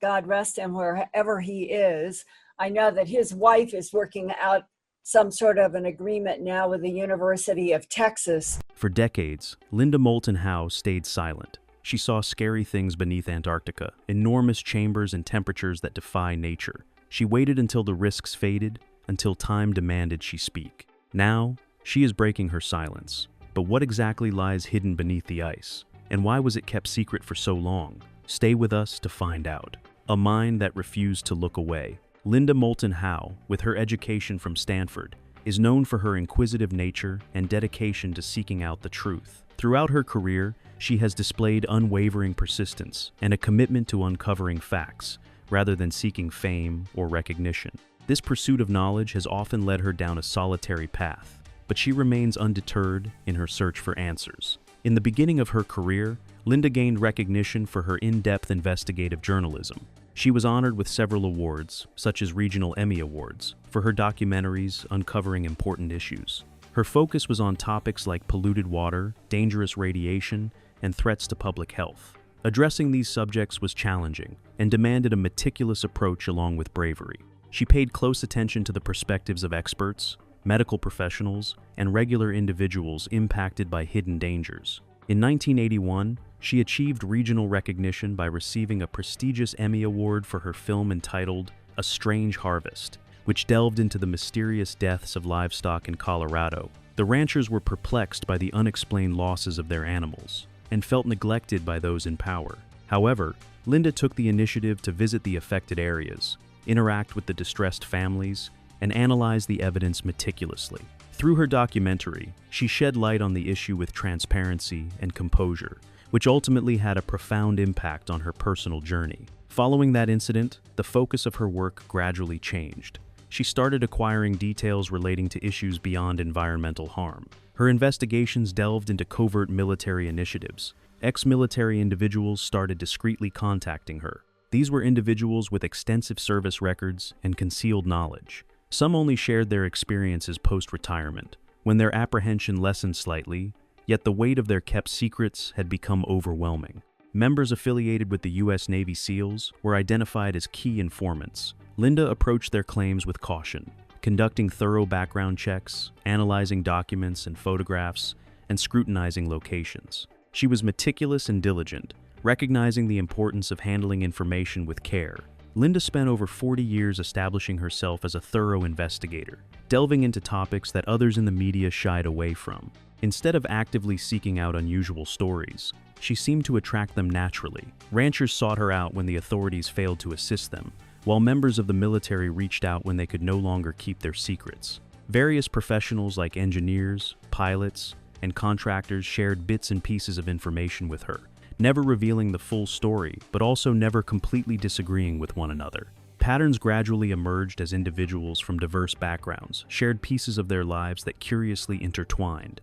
God rest him wherever he is. I know that his wife is working out some sort of an agreement now with the University of Texas. For decades, Linda Moulton Howe stayed silent. She saw scary things beneath Antarctica, enormous chambers and temperatures that defy nature. She waited until the risks faded, until time demanded she speak. Now, she is breaking her silence. But what exactly lies hidden beneath the ice? And why was it kept secret for so long? Stay with us to find out. A mind that refused to look away. Linda Moulton Howe, with her education from Stanford, is known for her inquisitive nature and dedication to seeking out the truth. Throughout her career, she has displayed unwavering persistence and a commitment to uncovering facts, rather than seeking fame or recognition. This pursuit of knowledge has often led her down a solitary path, but she remains undeterred in her search for answers. In the beginning of her career, Linda gained recognition for her in-depth investigative journalism. She was honored with several awards, such as Regional Emmy Awards, for her documentaries uncovering important issues. Her focus was on topics like polluted water, dangerous radiation, and threats to public health. Addressing these subjects was challenging and demanded a meticulous approach along with bravery. She paid close attention to the perspectives of experts, medical professionals, and regular individuals impacted by hidden dangers. In 1981, she achieved regional recognition by receiving a prestigious Emmy Award for her film entitled A Strange Harvest, which delved into the mysterious deaths of livestock in Colorado. The ranchers were perplexed by the unexplained losses of their animals and felt neglected by those in power. However, Linda took the initiative to visit the affected areas, interact with the distressed families, and analyze the evidence meticulously. Through her documentary, she shed light on the issue with transparency and composure, which ultimately had a profound impact on her personal journey. Following that incident, the focus of her work gradually changed. She started acquiring details relating to issues beyond environmental harm. Her investigations delved into covert military initiatives. Ex-military individuals started discreetly contacting her. These were individuals with extensive service records and concealed knowledge. Some only shared their experiences post-retirement, when their apprehension lessened slightly, yet the weight of their kept secrets had become overwhelming. Members affiliated with the U.S. Navy SEALs were identified as key informants. Linda approached their claims with caution, conducting thorough background checks, analyzing documents and photographs, and scrutinizing locations. She was meticulous and diligent, recognizing the importance of handling information with care. Linda spent over 40 years establishing herself as a thorough investigator, delving into topics that others in the media shied away from. Instead of actively seeking out unusual stories, she seemed to attract them naturally. Ranchers sought her out when the authorities failed to assist them, while members of the military reached out when they could no longer keep their secrets. Various professionals like engineers, pilots, and contractors shared bits and pieces of information with her, never revealing the full story, but also never completely disagreeing with one another. Patterns gradually emerged as individuals from diverse backgrounds shared pieces of their lives that curiously intertwined.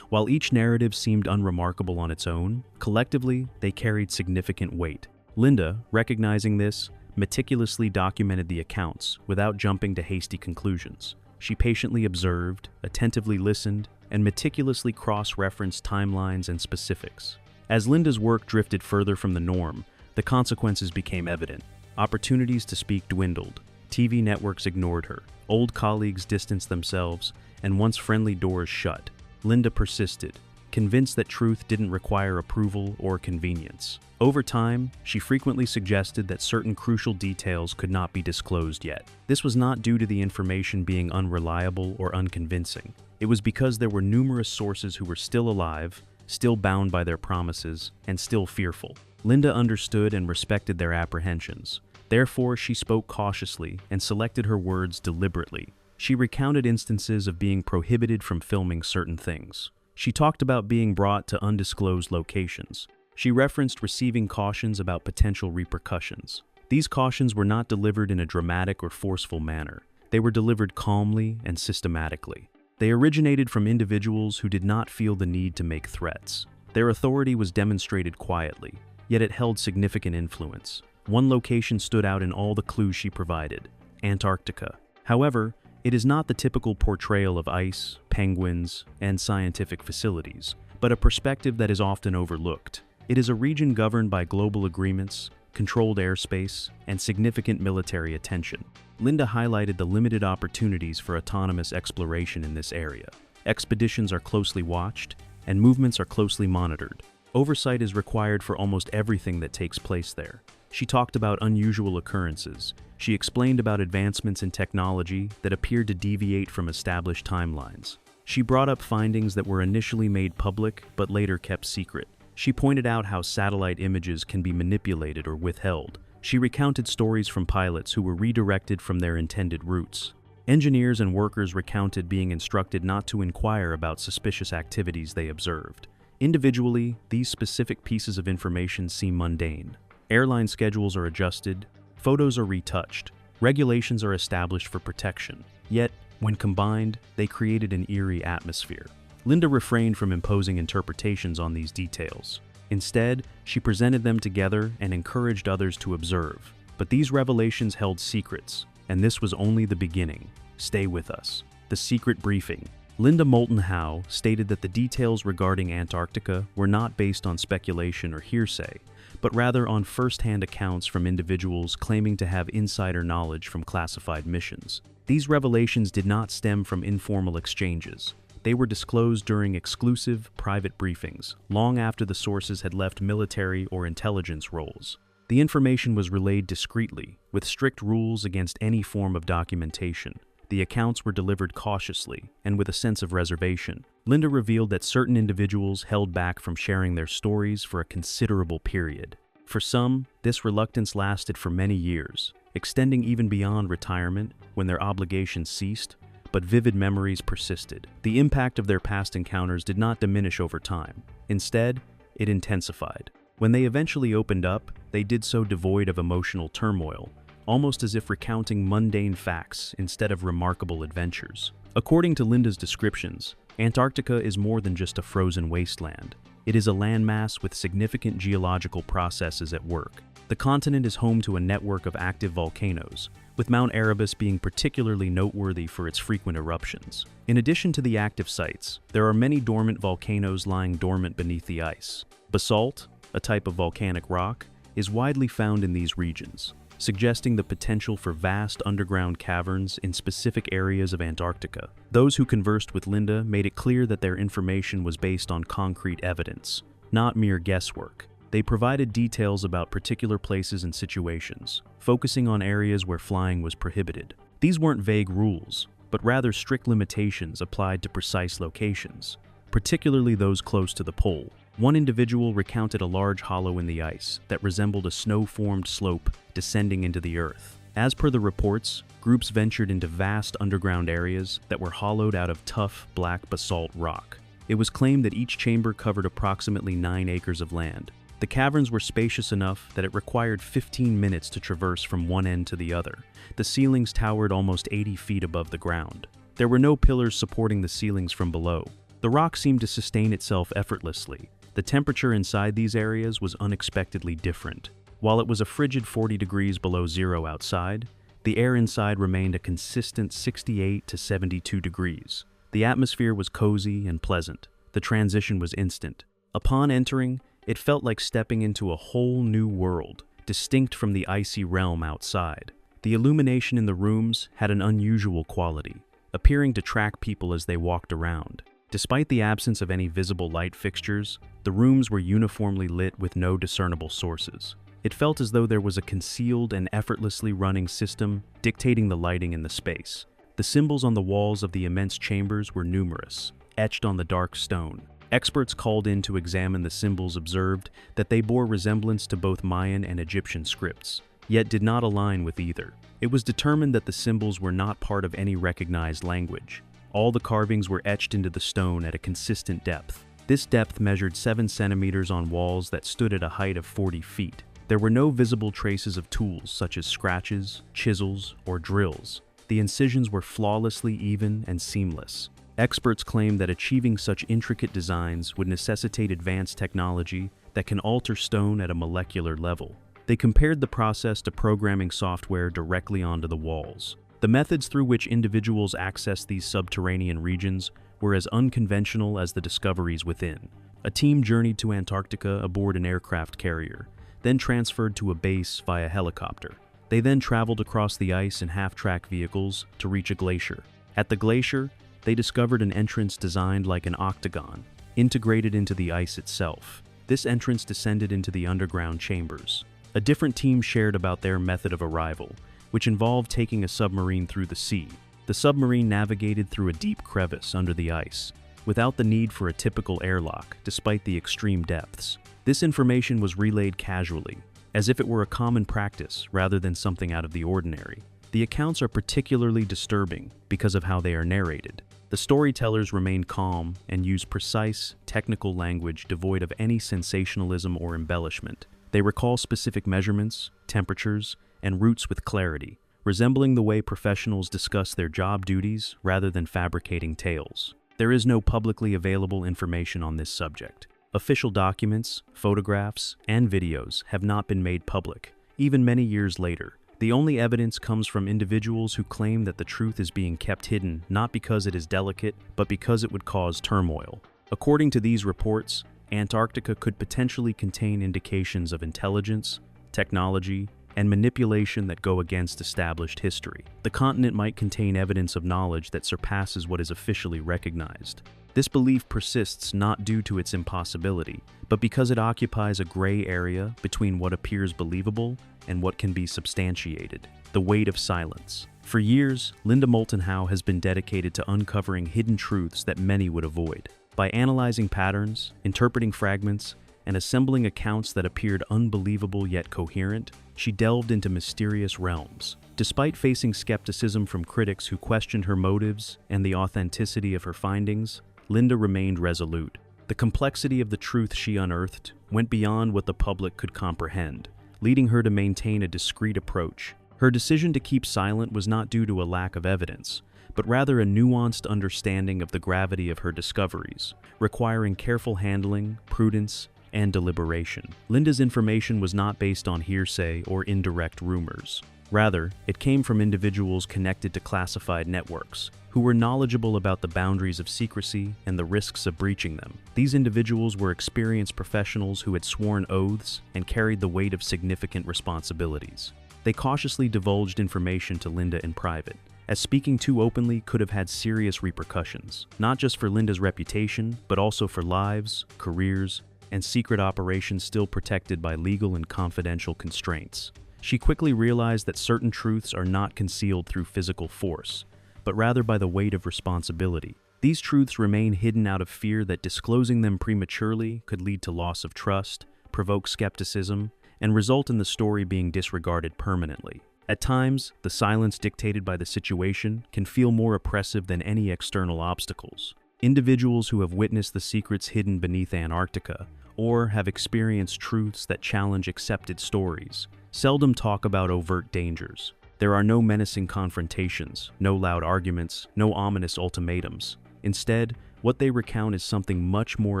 While each narrative seemed unremarkable on its own, collectively they carried significant weight. Linda, recognizing this, meticulously documented the accounts without jumping to hasty conclusions. She patiently observed, attentively listened, and meticulously cross-referenced timelines and specifics. As Linda's work drifted further from the norm, the consequences became evident. Opportunities to speak dwindled. TV networks ignored her. Old colleagues distanced themselves, and once friendly doors shut. Linda persisted, convinced that truth didn't require approval or convenience. Over time, she frequently suggested that certain crucial details could not be disclosed yet. This was not due to the information being unreliable or unconvincing. It was because there were numerous sources who were still alive, still bound by their promises, and still fearful. Linda understood and respected their apprehensions. Therefore, she spoke cautiously and selected her words deliberately. She recounted instances of being prohibited from filming certain things. She talked about being brought to undisclosed locations. She referenced receiving cautions about potential repercussions. These cautions were not delivered in a dramatic or forceful manner. They were delivered calmly and systematically. They originated from individuals who did not feel the need to make threats. Their authority was demonstrated quietly, yet it held significant influence. One location stood out in all the clues she provided: Antarctica. However, it is not the typical portrayal of ice, penguins, and scientific facilities, but a perspective that is often overlooked. It is a region governed by global agreements, controlled airspace, and significant military attention. Linda highlighted the limited opportunities for autonomous exploration in this area. Expeditions are closely watched, and movements are closely monitored. Oversight is required for almost everything that takes place there. She talked about unusual occurrences. She explained about advancements in technology that appeared to deviate from established timelines. She brought up findings that were initially made public but later kept secret. She pointed out how satellite images can be manipulated or withheld. She recounted stories from pilots who were redirected from their intended routes. Engineers and workers recounted being instructed not to inquire about suspicious activities they observed. Individually, these specific pieces of information seem mundane. Airline schedules are adjusted, photos are retouched, regulations are established for protection. Yet, when combined, they created an eerie atmosphere. Linda refrained from imposing interpretations on these details. Instead, she presented them together and encouraged others to observe. But these revelations held secrets, and this was only the beginning. Stay with us. The secret briefing. Linda Moulton Howe stated that the details regarding Antarctica were not based on speculation or hearsay, but rather on first-hand accounts from individuals claiming to have insider knowledge from classified missions. These revelations did not stem from informal exchanges. They were disclosed during exclusive, private briefings, long after the sources had left military or intelligence roles. The information was relayed discreetly, with strict rules against any form of documentation. The accounts were delivered cautiously and with a sense of reservation. Linda revealed that certain individuals held back from sharing their stories for a considerable period. For some, this reluctance lasted for many years, extending even beyond retirement when their obligations ceased, but vivid memories persisted. The impact of their past encounters did not diminish over time. Instead, it intensified. When they eventually opened up, they did so devoid of emotional turmoil, almost as if recounting mundane facts instead of remarkable adventures. According to Linda's descriptions, Antarctica is more than just a frozen wasteland. It is a landmass with significant geological processes at work. The continent is home to a network of active volcanoes, with Mount Erebus being particularly noteworthy for its frequent eruptions. In addition to the active sites, there are many dormant volcanoes lying dormant beneath the ice. Basalt, a type of volcanic rock, is widely found in these regions, suggesting the potential for vast underground caverns in specific areas of Antarctica. Those who conversed with Linda made it clear that their information was based on concrete evidence, not mere guesswork. They provided details about particular places and situations, focusing on areas where flying was prohibited. These weren't vague rules, but rather strict limitations applied to precise locations, particularly those close to the pole. One individual recounted a large hollow in the ice that resembled a snow-formed slope descending into the earth. As per the reports, groups ventured into vast underground areas that were hollowed out of tough, black basalt rock. It was claimed that each chamber covered approximately 9 acres of land. The caverns were spacious enough that it required 15 minutes to traverse from one end to the other. The ceilings towered almost 80 feet above the ground. There were no pillars supporting the ceilings from below. The rock seemed to sustain itself effortlessly. The temperature inside these areas was unexpectedly different. While it was a frigid 40 degrees below zero outside, the air inside remained a consistent 68 to 72 degrees. The atmosphere was cozy and pleasant. The transition was instant. Upon entering, it felt like stepping into a whole new world, distinct from the icy realm outside. The illumination in the rooms had an unusual quality, appearing to track people as they walked around. Despite the absence of any visible light fixtures, the rooms were uniformly lit with no discernible sources. It felt as though there was a concealed and effortlessly running system dictating the lighting in the space. The symbols on the walls of the immense chambers were numerous, etched on the dark stone. Experts called in to examine the symbols observed that they bore resemblance to both Mayan and Egyptian scripts, yet did not align with either. It was determined that the symbols were not part of any recognized language. All the carvings were etched into the stone at a consistent depth. This depth measured 7 centimeters on walls that stood at a height of 40 feet. There were no visible traces of tools such as scratches, chisels, or drills. The incisions were flawlessly even and seamless. Experts claim that achieving such intricate designs would necessitate advanced technology that can alter stone at a molecular level. They compared the process to programming software directly onto the walls. The methods through which individuals accessed these subterranean regions were as unconventional as the discoveries within. A team journeyed to Antarctica aboard an aircraft carrier, then transferred to a base via helicopter. They then traveled across the ice in half-track vehicles to reach a glacier. At the glacier, they discovered an entrance designed like an octagon, integrated into the ice itself. This entrance descended into the underground chambers. A different team shared about their method of arrival, which involved taking a submarine through the sea. The submarine navigated through a deep crevice under the ice, without the need for a typical airlock, despite the extreme depths. This information was relayed casually, as if it were a common practice rather than something out of the ordinary. The accounts are particularly disturbing because of how they are narrated. The storytellers remained calm and used precise, technical language devoid of any sensationalism or embellishment. They recall specific measurements, temperatures, and routes with clarity, resembling the way professionals discuss their job duties rather than fabricating tales. There is no publicly available information on this subject. Official documents, photographs, and videos have not been made public, even many years later. The only evidence comes from individuals who claim that the truth is being kept hidden not because it is delicate, but because it would cause turmoil. According to these reports, Antarctica could potentially contain indications of intelligence, technology, and manipulation that go against established history. The continent might contain evidence of knowledge that surpasses what is officially recognized. This belief persists not due to its impossibility, but because it occupies a gray area between what appears believable and what can be substantiated. The weight of silence. For years, Linda Moulton Howe has been dedicated to uncovering hidden truths that many would avoid. By analyzing patterns, interpreting fragments, and assembling accounts that appeared unbelievable yet coherent, she delved into mysterious realms. Despite facing skepticism from critics who questioned her motives and the authenticity of her findings, Linda remained resolute. The complexity of the truth she unearthed went beyond what the public could comprehend, leading her to maintain a discreet approach. Her decision to keep silent was not due to a lack of evidence, but rather a nuanced understanding of the gravity of her discoveries, requiring careful handling, prudence, and deliberation. Linda's information was not based on hearsay or indirect rumors. Rather, it came from individuals connected to classified networks, who were knowledgeable about the boundaries of secrecy and the risks of breaching them. These individuals were experienced professionals who had sworn oaths and carried the weight of significant responsibilities. They cautiously divulged information to Linda in private, as speaking too openly could have had serious repercussions, not just for Linda's reputation, but also for lives, careers, and secret operations still protected by legal and confidential constraints. She quickly realized that certain truths are not concealed through physical force, but rather by the weight of responsibility. These truths remain hidden out of fear that disclosing them prematurely could lead to loss of trust, provoke skepticism, and result in the story being disregarded permanently. At times, the silence dictated by the situation can feel more oppressive than any external obstacles. Individuals who have witnessed the secrets hidden beneath Antarctica, or have experienced truths that challenge accepted stories, seldom talk about overt dangers. There are no menacing confrontations, no loud arguments, no ominous ultimatums. Instead, what they recount is something much more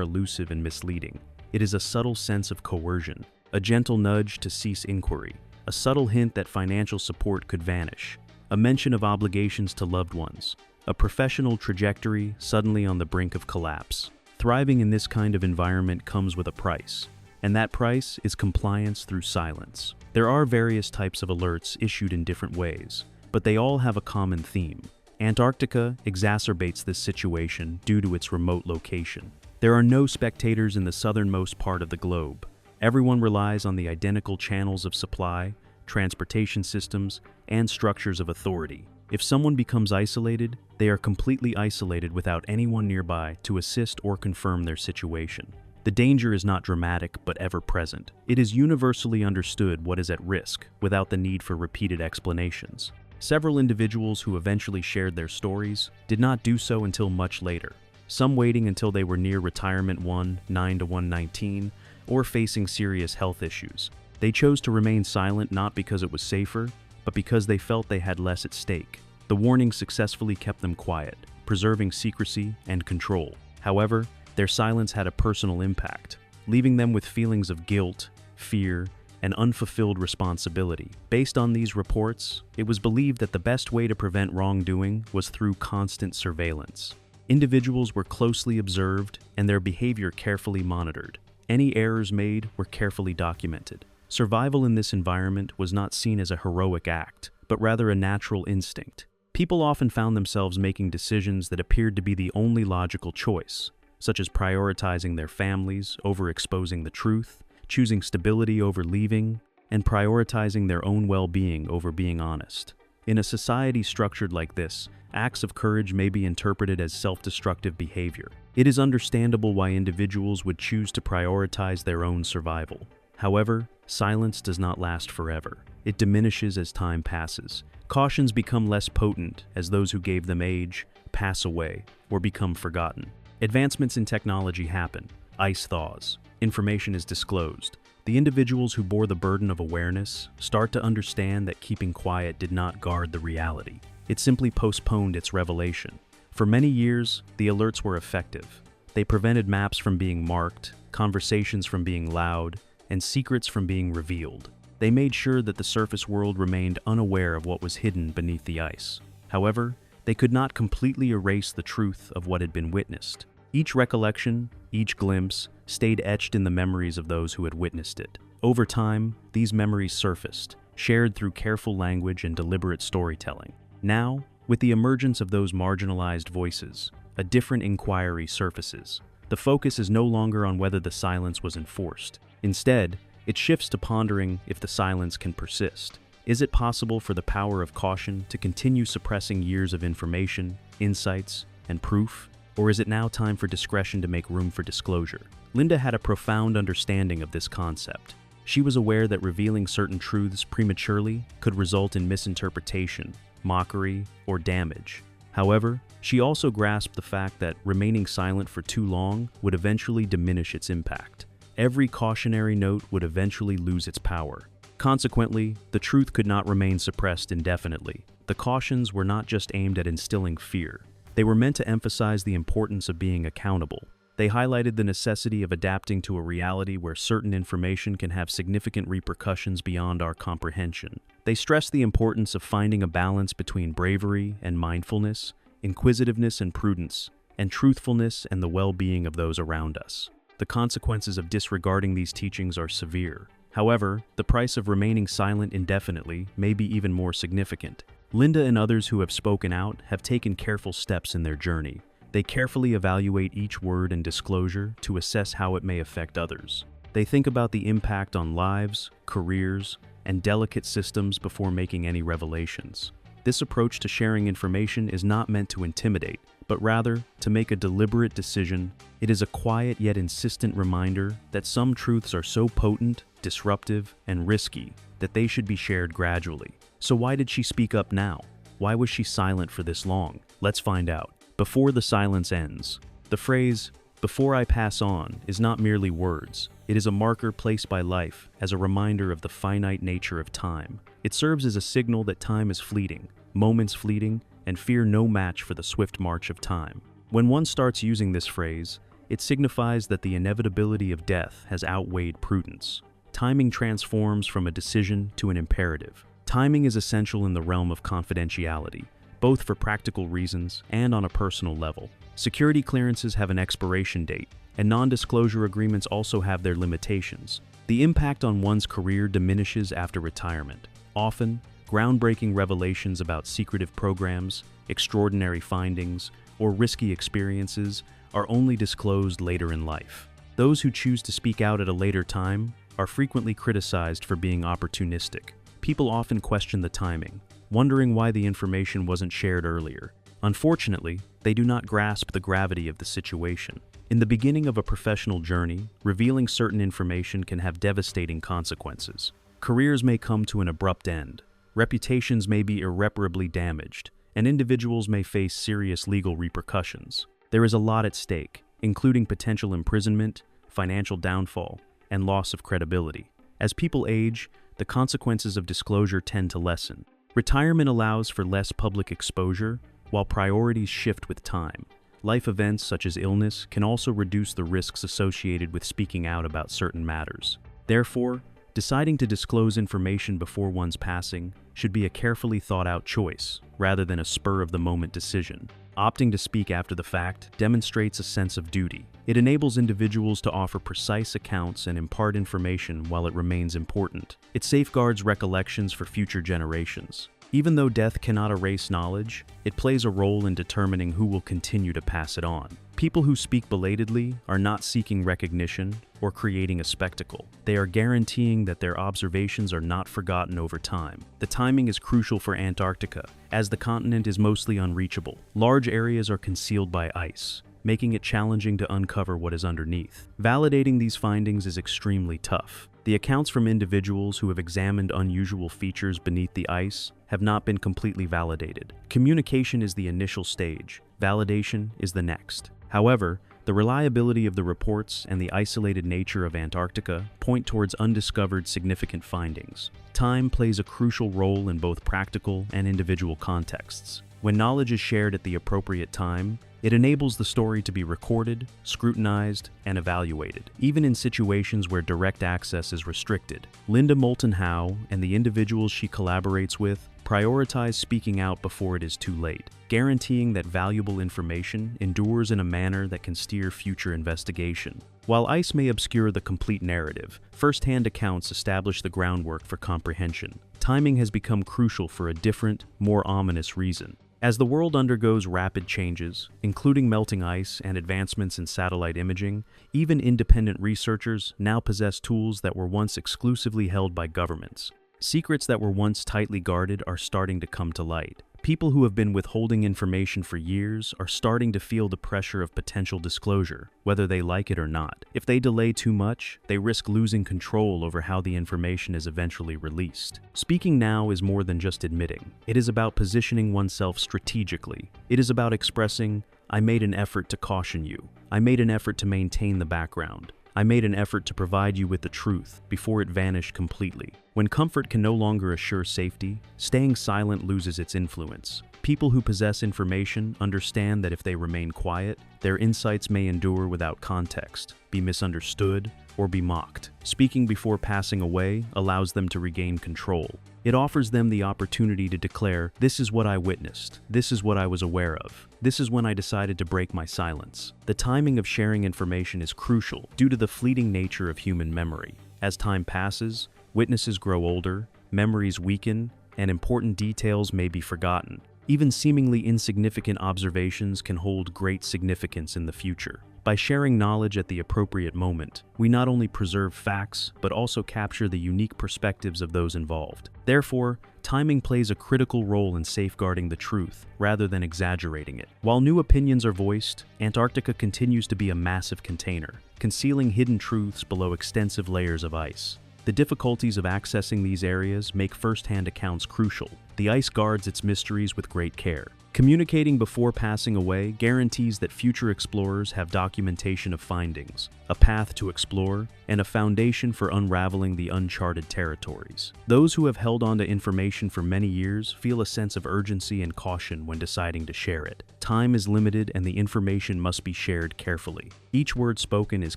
elusive and misleading. It is a subtle sense of coercion, a gentle nudge to cease inquiry, a subtle hint that financial support could vanish, a mention of obligations to loved ones, a professional trajectory suddenly on the brink of collapse. Thriving in this kind of environment comes with a price, and that price is compliance through silence. There are various types of alerts issued in different ways, but they all have a common theme. Antarctica exacerbates this situation due to its remote location. There are no spectators in the southernmost part of the globe. Everyone relies on the identical channels of supply, transportation systems, and structures of authority. If someone becomes isolated, they are completely isolated without anyone nearby to assist or confirm their situation. The danger is not dramatic but ever present. It is universally understood what is at risk without the need for repeated explanations. Several individuals who eventually shared their stories did not do so until much later, some waiting until they were near retirement 9 to 119 or facing serious health issues. They chose to remain silent not because it was safer, but because they felt they had less at stake. The warning successfully kept them quiet, preserving secrecy and control. However, their silence had a personal impact, leaving them with feelings of guilt, fear, and unfulfilled responsibility. Based on these reports, it was believed that the best way to prevent wrongdoing was through constant surveillance. Individuals were closely observed and their behavior carefully monitored. Any errors made were carefully documented, Survival in this environment was not seen as a heroic act, but rather a natural instinct. People often found themselves making decisions that appeared to be the only logical choice, such as prioritizing their families over exposing the truth, choosing stability over leaving, and prioritizing their own well-being over being honest. In a society structured like this, acts of courage may be interpreted as self-destructive behavior. It is understandable why individuals would choose to prioritize their own survival. However, silence does not last forever. It diminishes as time passes. Cautions become less potent as those who gave them age pass away or become forgotten. Advancements in technology happen. Ice thaws. Information is disclosed. The individuals who bore the burden of awareness start to understand that keeping quiet did not guard the reality. It simply postponed its revelation. For many years, the alerts were effective. They prevented maps from being marked, conversations from being loud, and secrets from being revealed. They made sure that the surface world remained unaware of what was hidden beneath the ice. However, they could not completely erase the truth of what had been witnessed. Each recollection, each glimpse, stayed etched in the memories of those who had witnessed it. Over time, these memories surfaced, shared through careful language and deliberate storytelling. Now, with the emergence of those marginalized voices, a different inquiry surfaces. The focus is no longer on whether the silence was enforced. Instead, it shifts to pondering if the silence can persist. Is it possible for the power of caution to continue suppressing years of information, insights, and proof? Or is it now time for discretion to make room for disclosure? Linda had a profound understanding of this concept. She was aware that revealing certain truths prematurely could result in misinterpretation, mockery, or damage. However, she also grasped the fact that remaining silent for too long would eventually diminish its impact. Every cautionary note would eventually lose its power. Consequently, the truth could not remain suppressed indefinitely. The cautions were not just aimed at instilling fear. They were meant to emphasize the importance of being accountable. They highlighted the necessity of adapting to a reality where certain information can have significant repercussions beyond our comprehension. They stressed the importance of finding a balance between bravery and mindfulness, inquisitiveness and prudence, and truthfulness and the well-being of those around us. The consequences of disregarding these teachings are severe. However, the price of remaining silent indefinitely may be even more significant. Linda and others who have spoken out have taken careful steps in their journey. They carefully evaluate each word and disclosure to assess how it may affect others. They think about the impact on lives, careers, and delicate systems before making any revelations. This approach to sharing information is not meant to intimidate, but rather to make a deliberate decision. It is a quiet yet insistent reminder that some truths are so potent, disruptive, and risky that they should be shared gradually. So why did she speak up now? Why was she silent for this long? Let's find out. Before the silence ends. The phrase, "before I pass on," is not merely words. It is a marker placed by life as a reminder of the finite nature of time. It serves as a signal that time is fleeting, moments fleeting, and fear no match for the swift march of time. When one starts using this phrase, it signifies that the inevitability of death has outweighed prudence. Timing transforms from a decision to an imperative. Timing is essential in the realm of confidentiality, both for practical reasons and on a personal level. Security clearances have an expiration date, and non-disclosure agreements also have their limitations. The impact on one's career diminishes after retirement. Often, groundbreaking revelations about secretive programs, extraordinary findings, or risky experiences are only disclosed later in life. Those who choose to speak out at a later time are frequently criticized for being opportunistic. People often question the timing, wondering why the information wasn't shared earlier. Unfortunately, they do not grasp the gravity of the situation. In the beginning of a professional journey, revealing certain information can have devastating consequences. Careers may come to an abrupt end, reputations may be irreparably damaged, and individuals may face serious legal repercussions. There is a lot at stake, including potential imprisonment, financial downfall, and loss of credibility. As people age, the consequences of disclosure tend to lessen. Retirement allows for less public exposure, while priorities shift with time. Life events such as illness can also reduce the risks associated with speaking out about certain matters. Therefore, deciding to disclose information before one's passing should be a carefully thought-out choice, rather than a spur-of-the-moment decision. Opting to speak after the fact demonstrates a sense of duty, It enables individuals to offer precise accounts and impart information while it remains important. It safeguards recollections for future generations. Even though death cannot erase knowledge, it plays a role in determining who will continue to pass it on. People who speak belatedly are not seeking recognition or creating a spectacle. They are guaranteeing that their observations are not forgotten over time. The timing is crucial for Antarctica, as the continent is mostly unreachable. Large areas are concealed by ice, making it challenging to uncover what is underneath. Validating these findings is extremely tough. The accounts from individuals who have examined unusual features beneath the ice have not been completely validated. Communication is the initial stage. Validation is the next. However, the reliability of the reports and the isolated nature of Antarctica point towards undiscovered significant findings. Time plays a crucial role in both practical and individual contexts. When knowledge is shared at the appropriate time, it enables the story to be recorded, scrutinized, and evaluated, even in situations where direct access is restricted. Moulton Howe and the individuals she collaborates with prioritize speaking out before it is too late, guaranteeing that valuable information endures in a manner that can steer future investigation. While ice may obscure the complete narrative, first-hand accounts establish the groundwork for comprehension. Timing has become crucial for a different, more ominous reason. As the world undergoes rapid changes, including melting ice and advancements in satellite imaging, even independent researchers now possess tools that were once exclusively held by governments. Secrets that were once tightly guarded are starting to come to light. People who have been withholding information for years are starting to feel the pressure of potential disclosure, whether they like it or not. If they delay too much, they risk losing control over how the information is eventually released. Speaking now is more than just admitting. It is about positioning oneself strategically. It is about expressing, "I made an effort to caution you. I made an effort to maintain the background. I made an effort to provide you with the truth before it vanished completely." When comfort can no longer assure safety, staying silent loses its influence. People who possess information understand that if they remain quiet, their insights may endure without context, be misunderstood, or be mocked. Speaking before passing away allows them to regain control. It offers them the opportunity to declare, "This is what I witnessed. This is what I was aware of. This is when I decided to break my silence." The timing of sharing information is crucial due to the fleeting nature of human memory. As time passes, witnesses grow older, memories weaken, and important details may be forgotten. Even seemingly insignificant observations can hold great significance in the future. By sharing knowledge at the appropriate moment, we not only preserve facts, but also capture the unique perspectives of those involved. Therefore, timing plays a critical role in safeguarding the truth, rather than exaggerating it. While new opinions are voiced, Antarctica continues to be a massive container, concealing hidden truths below extensive layers of ice. The difficulties of accessing these areas make first-hand accounts crucial. The ice guards its mysteries with great care. Communicating before passing away guarantees that future explorers have documentation of findings, a path to explore, and a foundation for unraveling the uncharted territories. Those who have held on to information for many years feel a sense of urgency and caution when deciding to share it. Time is limited and the information must be shared carefully. Each word spoken is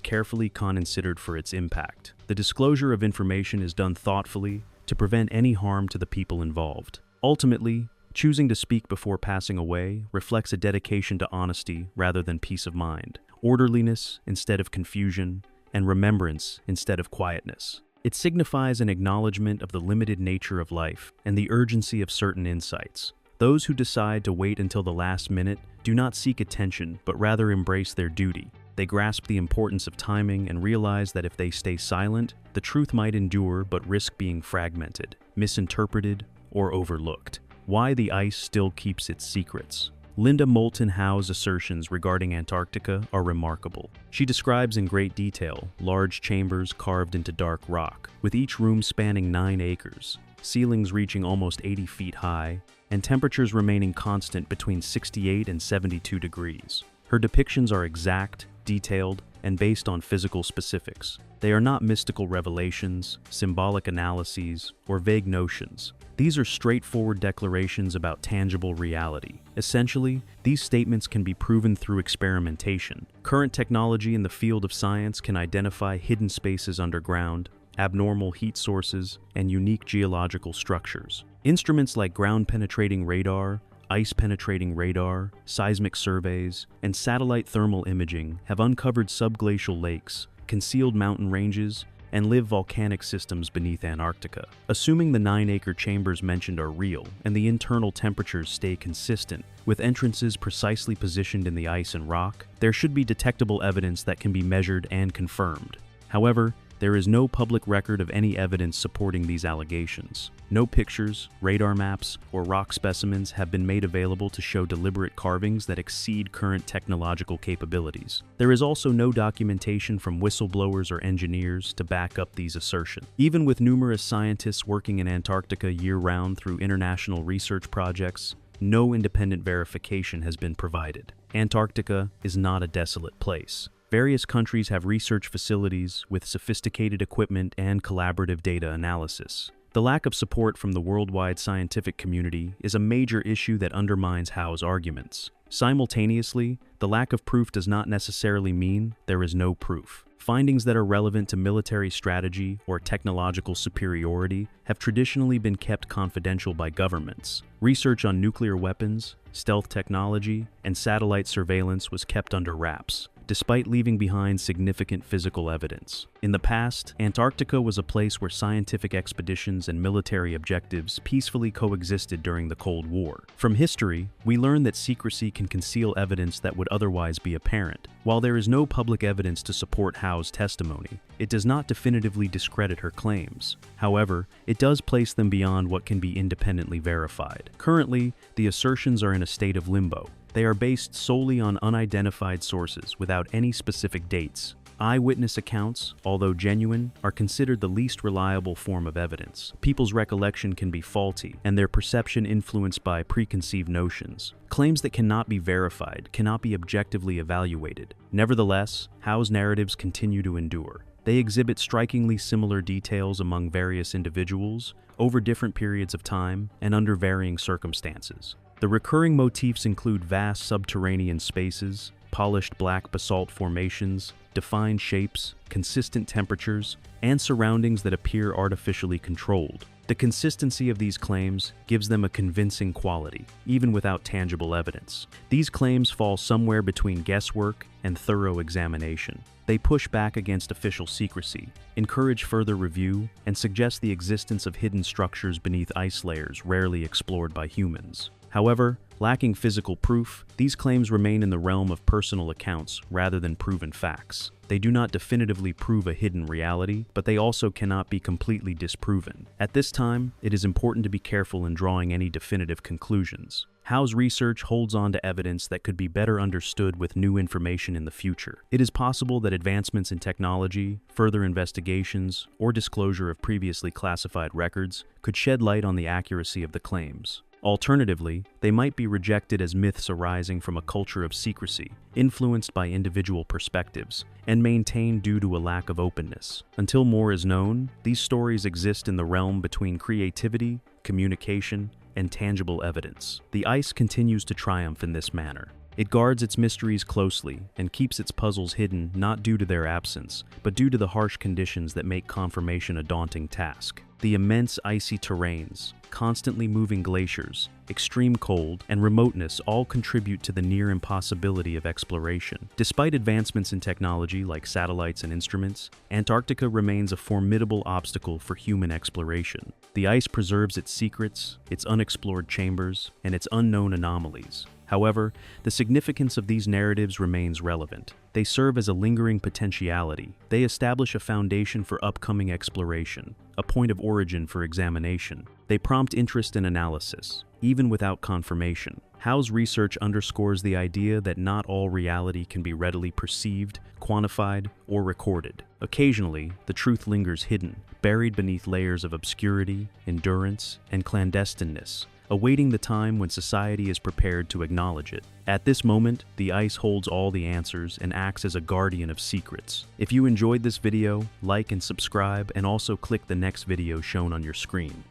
carefully considered for its impact. The disclosure of information is done thoughtfully to prevent any harm to the people involved. Ultimately, choosing to speak before passing away reflects a dedication to honesty rather than peace of mind, orderliness instead of confusion, and remembrance instead of quietness. It signifies an acknowledgement of the limited nature of life and the urgency of certain insights. Those who decide to wait until the last minute do not seek attention, but rather embrace their duty. They grasp the importance of timing and realize that if they stay silent, the truth might endure but risk being fragmented, misinterpreted, or overlooked. Why the ice still keeps its secrets. Moulton Howe's assertions regarding Antarctica are remarkable. She describes in great detail large chambers carved into dark rock, with each room spanning 9 acres, ceilings reaching almost 80 feet high, and temperatures remaining constant between 68 and 72 degrees. Her depictions are exact, detailed, and based on physical specifics. They are not mystical revelations, symbolic analyses, or vague notions. These are straightforward declarations about tangible reality. Essentially, these statements can be proven through experimentation. Current technology in the field of science can identify hidden spaces underground, abnormal heat sources, and unique geological structures. Instruments like ground-penetrating radar, ice-penetrating radar, seismic surveys, and satellite thermal imaging have uncovered subglacial lakes, concealed mountain ranges, and live volcanic systems beneath Antarctica. Assuming the 9-acre chambers mentioned are real and the internal temperatures stay consistent, with entrances precisely positioned in the ice and rock, there should be detectable evidence that can be measured and confirmed. However, there is no public record of any evidence supporting these allegations. No pictures, radar maps, or rock specimens have been made available to show deliberate carvings that exceed current technological capabilities. There is also no documentation from whistleblowers or engineers to back up these assertions. Even with numerous scientists working in Antarctica year-round through international research projects, no independent verification has been provided. Antarctica is not a desolate place. Various countries have research facilities with sophisticated equipment and collaborative data analysis. The lack of support from the worldwide scientific community is a major issue that undermines Howe's arguments. Simultaneously, the lack of proof does not necessarily mean there is no proof. Findings that are relevant to military strategy or technological superiority have traditionally been kept confidential by governments. Research on nuclear weapons, stealth technology, and satellite surveillance was kept under wraps, despite leaving behind significant physical evidence. In the past, Antarctica was a place where scientific expeditions and military objectives peacefully coexisted during the Cold War. From history, we learn that secrecy can conceal evidence that would otherwise be apparent. While there is no public evidence to support Howe's testimony, it does not definitively discredit her claims. However, it does place them beyond what can be independently verified. Currently, the assertions are in a state of limbo. They are based solely on unidentified sources without any specific dates. Eyewitness accounts, although genuine, are considered the least reliable form of evidence. People's recollection can be faulty, and their perception influenced by preconceived notions. Claims that cannot be verified cannot be objectively evaluated. Nevertheless, Howe's narratives continue to endure. They exhibit strikingly similar details among various individuals, over different periods of time, and under varying circumstances. The recurring motifs include vast subterranean spaces, polished black basalt formations, defined shapes, consistent temperatures, and surroundings that appear artificially controlled. The consistency of these claims gives them a convincing quality, even without tangible evidence. These claims fall somewhere between guesswork and thorough examination. They push back against official secrecy, encourage further review, and suggest the existence of hidden structures beneath ice layers rarely explored by humans. However, lacking physical proof, these claims remain in the realm of personal accounts rather than proven facts. They do not definitively prove a hidden reality, but they also cannot be completely disproven. At this time, it is important to be careful in drawing any definitive conclusions. Howe's research holds on to evidence that could be better understood with new information in the future. It is possible that advancements in technology, further investigations, or disclosure of previously classified records could shed light on the accuracy of the claims. Alternatively, they might be rejected as myths arising from a culture of secrecy, influenced by individual perspectives, and maintained due to a lack of openness. Until more is known, these stories exist in the realm between creativity, communication, and tangible evidence. The ice continues to triumph in this manner. It guards its mysteries closely and keeps its puzzles hidden not due to their absence, but due to the harsh conditions that make confirmation a daunting task. The immense icy terrains, constantly moving glaciers, extreme cold, and remoteness all contribute to the near impossibility of exploration. Despite advancements in technology like satellites and instruments, Antarctica remains a formidable obstacle for human exploration. The ice preserves its secrets, its unexplored chambers, and its unknown anomalies. However, the significance of these narratives remains relevant. They serve as a lingering potentiality. They establish a foundation for upcoming exploration, a point of origin for examination. They prompt interest and analysis, even without confirmation. Howe's research underscores the idea that not all reality can be readily perceived, quantified, or recorded. Occasionally, the truth lingers hidden, buried beneath layers of obscurity, endurance, and clandestineness, awaiting the time when society is prepared to acknowledge it. At this moment, the ice holds all the answers and acts as a guardian of secrets. If you enjoyed this video, like and subscribe, and also click the next video shown on your screen.